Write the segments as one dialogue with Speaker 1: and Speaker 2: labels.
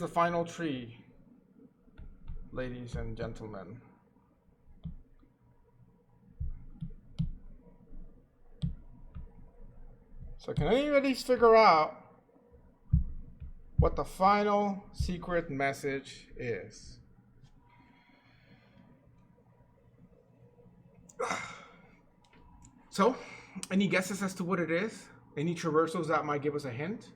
Speaker 1: the final tree, ladies and gentlemen. So can anybody figure out what the final secret message is? So, any guesses as to what it is? Any traversals that might give us a hint?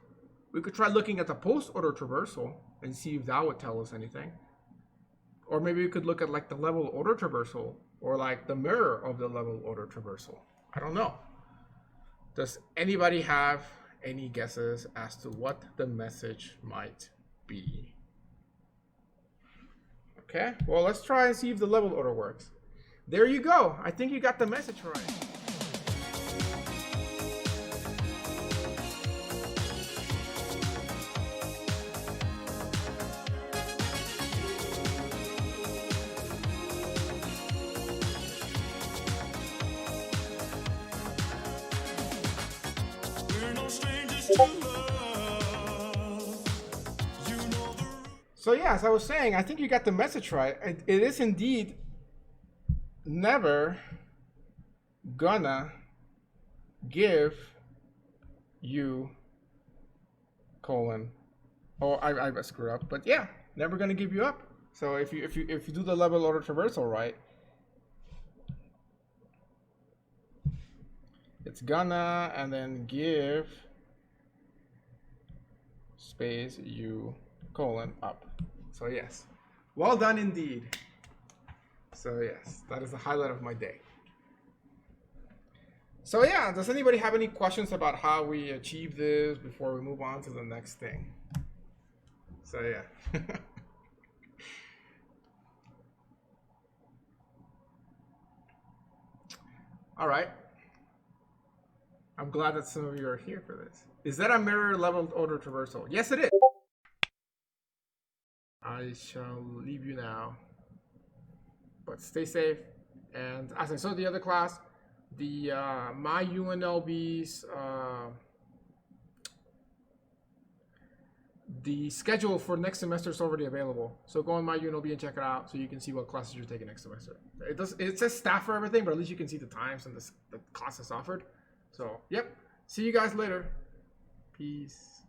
Speaker 1: We could try looking at the post-order traversal and see if that would tell us anything. Or maybe we could look at like the level order traversal or like the mirror of the level order traversal. I don't know. Does anybody have any guesses as to what the message might be? Okay, well, let's try and see if the level order works. There you go. I think you got the message right. So yeah, as I was saying, I think you got the message right. It is indeed never gonna give you colon. Oh, I screwed up, but yeah, never gonna give you up. So if you do the level order traversal right, it's gonna and then give space you colon up. So yes, well done indeed. So yes, that is the highlight of my day. So yeah, does anybody have any questions about how we achieve this before we move on to the next thing? So yeah. All right. I'm glad that some of you are here for this. Is that a mirror leveled order traversal? Yes, it is. I shall leave you now, but stay safe. And as I saw the other class, the my UNLV's the schedule for next semester is already available. So go on my UNLV and check it out so you can see what classes you're taking next semester. It says staff for everything, but at least you can see the times and the classes offered. So yep, see you guys later. Peace.